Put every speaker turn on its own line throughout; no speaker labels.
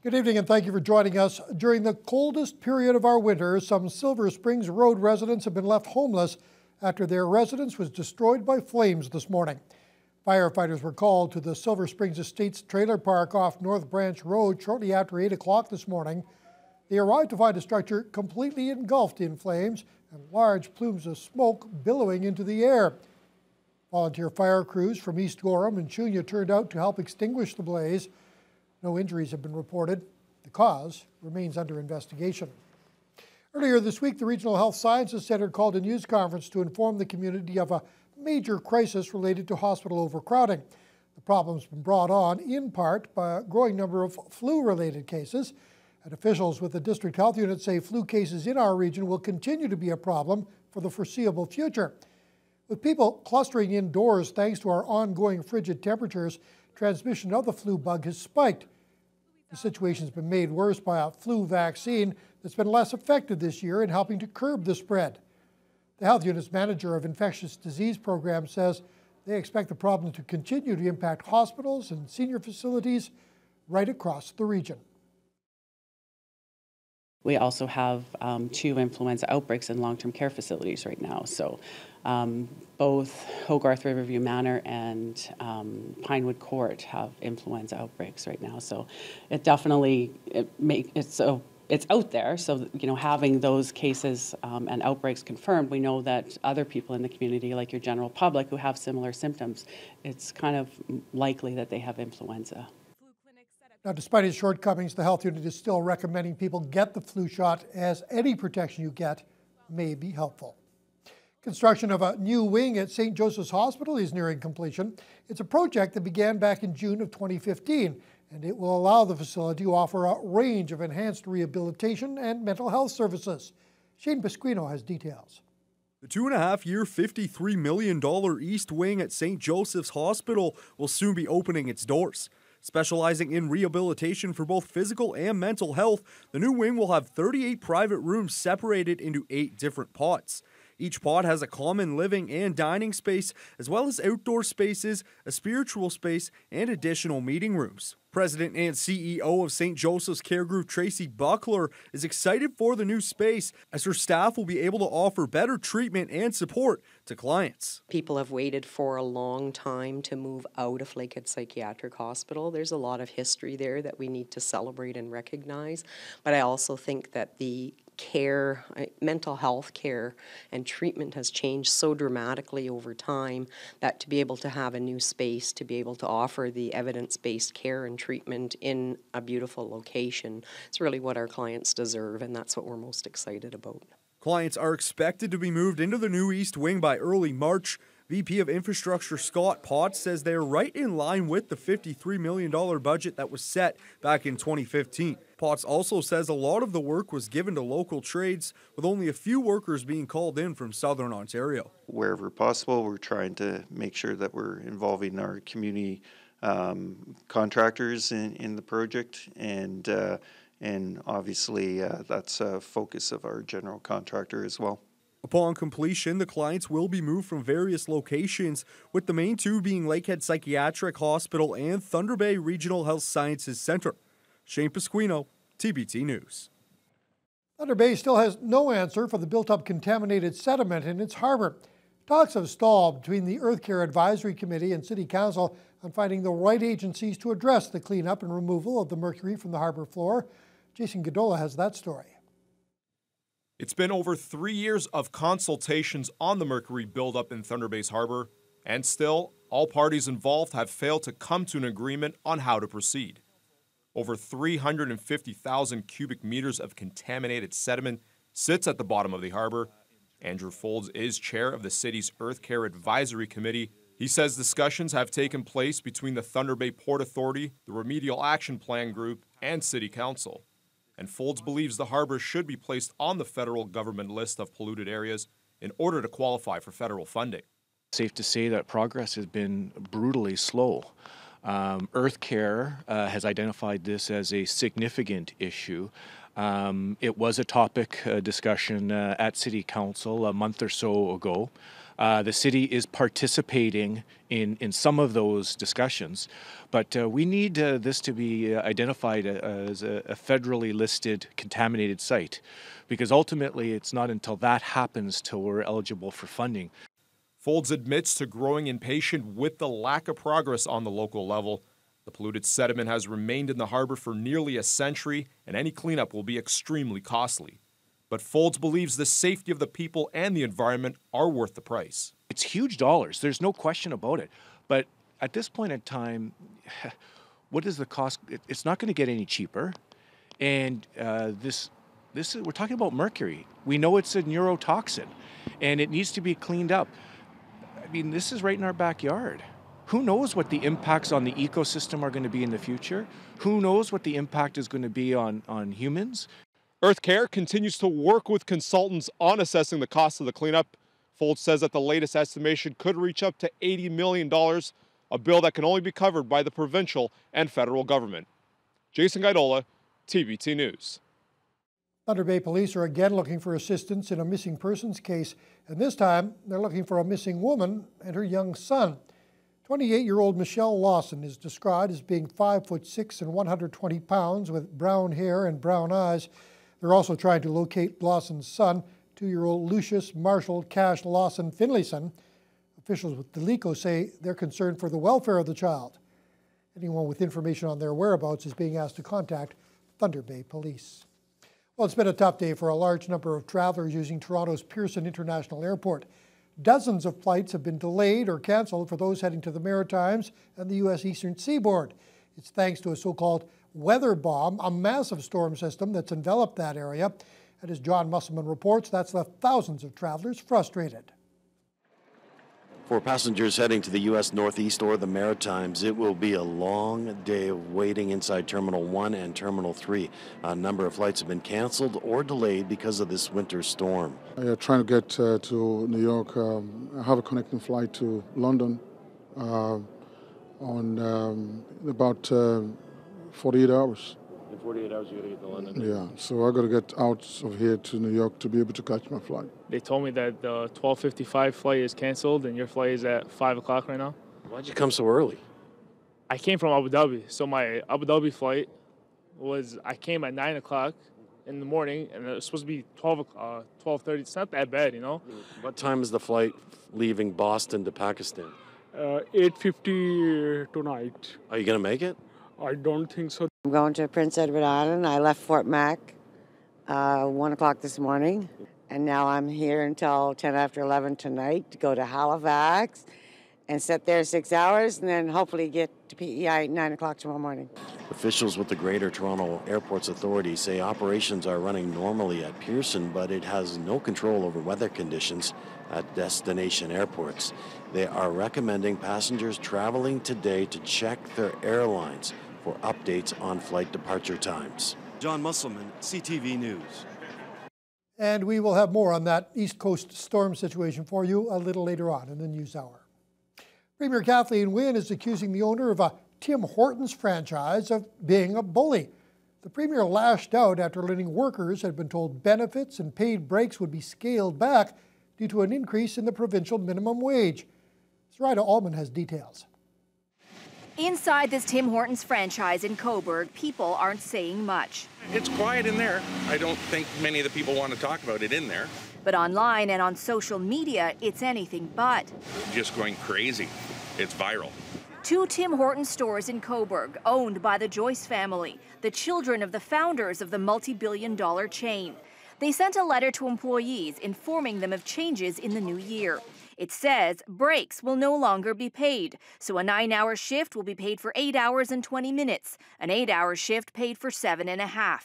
Good evening and thank you for joining us. During the coldest period of our winter, some Silver Springs Road residents have been left homeless after their residence was destroyed by flames this morning. Firefighters were called to the Silver Springs Estates trailer park off North Branch Road shortly after 8 o'clock this morning. They arrived to find a structure completely engulfed in flames and large plumes of smoke billowing into the air. Volunteer fire crews from East Gorham and Chunya turned out to help extinguish the blaze. No injuries have been reported. The cause remains under investigation. Earlier this week, the Regional Health Sciences Centre called a news conference to inform the community of a major crisis related to hospital overcrowding. The problem's been brought on in part by a growing number of flu-related cases, and officials with the district health unit say flu cases in our region will continue to be a problem for the foreseeable future. With people clustering indoors thanks to our ongoing frigid temperatures, transmission of the flu bug has spiked. The situation has been made worse by a flu vaccine that's been less effective this year in helping to curb the spread. The health unit's manager of infectious disease program says they expect the problem to continue to impact hospitals and senior facilities right across the region.
We also have 2 influenza outbreaks in long-term care facilities right now. So both Hogarth Riverview Manor and Pinewood Court have influenza outbreaks right now. So it definitely it's out there. So having those cases and outbreaks confirmed, we know that other people in the community, like your general public, who have similar symptoms, it's kind of likely that they have influenza.
Now, despite its shortcomings, the health unit is still recommending people get the flu shot, as any protection you get may be helpful. Construction of a new wing at St. Joseph's Hospital is nearing completion. It's a project that began back in June of 2015, and it will allow the facility to offer a range of enhanced rehabilitation and mental health services. Shane Pasquino has details.
The 2.5-year, $53 million East Wing at St. Joseph's Hospital will soon be opening its doors. Specializing in rehabilitation for both physical and mental health, the new wing will have 38 private rooms separated into 8 different pods. Each pod has a common living and dining space, as well as outdoor spaces, a spiritual space, and additional meeting rooms. President and CEO of St. Joseph's Care Group, Tracy Buckler, is excited for the new space, as her staff will be able to offer better treatment and support to clients.
People have waited for a long time to move out of Lakehead Psychiatric Hospital. There's a lot of history there that we need to celebrate and recognize, but I also think that the care, mental health care and treatment has changed so dramatically over time that to be able to have a new space, to be able to offer the evidence-based care and treatment in a beautiful location, it's really what our clients deserve, and that's what we're most excited about.
Clients are expected to be moved into the new East Wing by early March. VP of Infrastructure Scott Potts says they're right in line with the $53 million budget that was set back in 2015. Potts also says a lot of the work was given to local trades, with only a few workers being called in from Southern Ontario.
Wherever possible, we're trying to make sure that we're involving our community contractors in the project, and obviously that's a focus of our general contractor as well.
Upon completion, the clients will be moved from various locations, with the main 2 being Lakehead Psychiatric Hospital and Thunder Bay Regional Health Sciences Centre. Shane Pasquino, TBT News.
Thunder Bay still has no answer for the built-up contaminated sediment in its harbor. Talks have stalled between the Earth Care Advisory Committee and City Council on finding the right agencies to address the cleanup and removal of the mercury from the harbor floor. Jason Godola has that story.
It's been over 3 years of consultations on the mercury buildup in Thunder Bay's harbor, and still, all parties involved have failed to come to an agreement on how to proceed. Over 350,000 cubic meters of contaminated sediment sits at the bottom of the harbor. Andrew Folds is chair of the city's Earth Care Advisory Committee. He says discussions have taken place between the Thunder Bay Port Authority, the Remedial Action Plan Group, and City Council. And Folds believes the harbor should be placed on the federal government list of polluted areas in order to qualify for federal funding.
Safe to say that progress has been brutally slow. Earth Care has identified this as a significant issue. It was a topic discussion at City Council a month or so ago. The city is participating in some of those discussions, but we need this to be identified as a federally listed contaminated site, because ultimately it's not until that happens till we're eligible for funding.
Folds admits to growing impatient with the lack of progress on the local level. The polluted sediment has remained in the harbor for nearly a century, and any cleanup will be extremely costly. But Folds believes the safety of the people and the environment are worth the price.
It's huge dollars, there's no question about it. But at this point in time, what is the cost? It's not going to get any cheaper. And this is, we're talking about mercury. We know it's a neurotoxin, and it needs to be cleaned up. I mean, this is right in our backyard. Who knows what the impacts on the ecosystem are going to be in the future? Who knows what the impact is going to be on humans?
EarthCare continues to work with consultants on assessing the cost of the cleanup. Folds says that the latest estimation could reach up to $80 million, a bill that can only be covered by the provincial and federal government. Jason Gaidola, TVT News.
Thunder Bay Police are again looking for assistance in a missing persons case, and this time they're looking for a missing woman and her young son. 28-year-old Michelle Lawson is described as being 5'6" and 120 pounds with brown hair and brown eyes. They're also trying to locate Lawson's son, 2-year-old Lucius Marshall Cash Lawson Finlayson. Officials with Delico say they're concerned for the welfare of the child. Anyone with information on their whereabouts is being asked to contact Thunder Bay Police. Well, it's been a tough day for a large number of travelers using Toronto's Pearson International Airport. Dozens of flights have been delayed or canceled for those heading to the Maritimes and the U.S. Eastern Seaboard. It's thanks to a so-called weather bomb, a massive storm system that's enveloped that area. And as John Musselman reports, that's left thousands of travelers frustrated.
For passengers heading to the U.S. Northeast or the Maritimes, it will be a long day of waiting inside Terminal 1 and Terminal 3. A number of flights have been canceled or delayed because of this winter storm.
Trying to get to New York. I have a connecting flight to London on about 48 hours.
In 48 hours, you got to get to London.
Yeah, so I got to get out of here to New York to be able to catch my flight.
They told me that the 12:55 flight is canceled, and your flight is at 5 o'clock right now.
Why'd you come so early?
I came from Abu Dhabi, so my Abu Dhabi flight was, I came at 9 o'clock in the morning, and it was supposed to be 12:30. It's not that bad, you know.
What time is the flight leaving Boston to Pakistan?
8:50 tonight.
Are you going to make it?
I don't think so.
I'm going to Prince Edward Island. I left Fort Mac 1 o'clock this morning, and now I'm here until 10 after 11 tonight to go to Halifax and sit there 6 hours and then hopefully get to PEI at 9 o'clock tomorrow morning.
Officials with the Greater Toronto Airports Authority say operations are running normally at Pearson, but it has no control over weather conditions at destination airports. They are recommending passengers traveling today to check their airlines for updates on flight departure times.
John Musselman, CTV News.
And we will have more on that East Coast storm situation for you a little later on in the News Hour. Premier Kathleen Wynne is accusing the owner of a Tim Hortons franchise of being a bully. The Premier lashed out after learning workers had been told benefits and paid breaks would be scaled back due to an increase in the provincial minimum wage. Sarita Allman has details.
Inside this Tim Hortons franchise in Cobourg, people aren't saying much.
It's quiet in there. I don't think many of the people want to talk about it in there.
But online and on social media, it's anything but.
Just going crazy. It's viral.
2 Tim Hortons stores in Cobourg, owned by the Joyce family, the children of the founders of the multi-billion-dollar chain. They sent a letter to employees informing them of changes in the new year. It says breaks will no longer be paid, so a 9-hour shift will be paid for 8 hours and 20 minutes, an 8-hour shift paid for 7.5.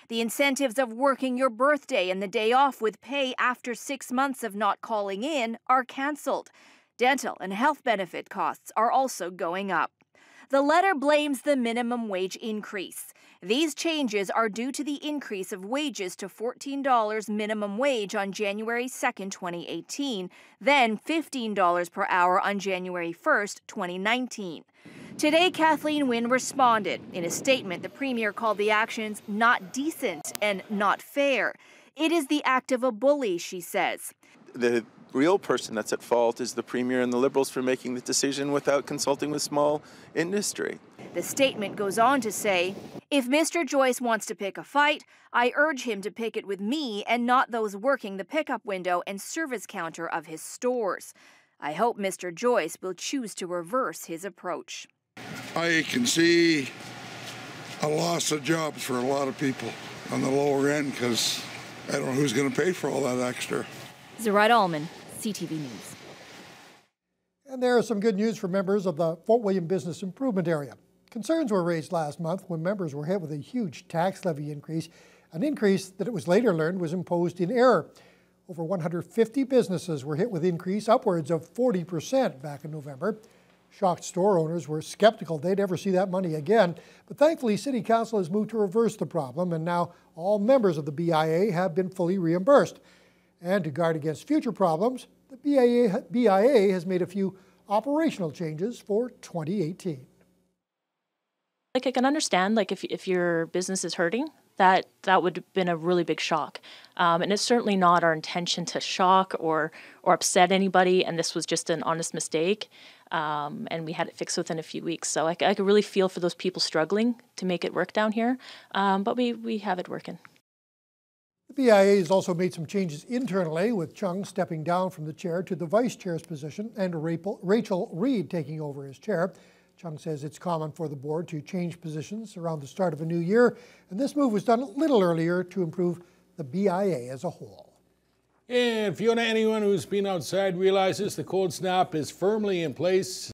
The incentives of working your birthday and the day off with pay after 6 months of not calling in are cancelled. Dental and health benefit costs are also going up. The letter blames the minimum wage increase. These changes are due to the increase of wages to $14 minimum wage on January 2, 2018, then $15 per hour on January 1, 2019. Today, Kathleen Wynne responded. In a statement, the Premier called the actions not decent and not fair. It is the act of a bully, she says.
The
real person that's at fault is the Premier and the Liberals for making the decision without consulting with small industry.
The statement goes on to say, if Mr. Joyce wants to pick a fight, I urge him to pick it with me and not those working the pickup window and service counter of his stores. I hope Mr. Joyce will choose to reverse his approach.
I can see a loss of jobs for a lot of people on the lower end because I don't know who's going to pay for all that extra.
Zoraida Allman, CTV News.
And there is some good news for members of the Fort William Business Improvement Area. Concerns were raised last month when members were hit with a huge tax levy increase, an increase that it was later learned was imposed in error. Over 150 businesses were hit with increase upwards of 40% back in November. Shocked store owners were skeptical they'd ever see that money again, but thankfully City Council has moved to reverse the problem, and now all members of the BIA have been fully reimbursed. And to guard against future problems, the BIA has made a few operational changes for 2018.
Like, I can understand, like, if your business is hurting, that would have been a really big shock. And it's certainly not our intention to shock or upset anybody, and this was just an honest mistake. And we had it fixed within a few weeks. So I could really feel for those people struggling to make it work down here, but we have it working.
The BIA has also made some changes internally, with Chung stepping down from the chair to the vice chair's position and Rachel Reed taking over as chair. Chung says it's common for the board to change positions around the start of a new year, and this move was done a little earlier to improve the BIA as a whole.
And Fiona, anyone who's been outside realizes the cold snap is firmly in place.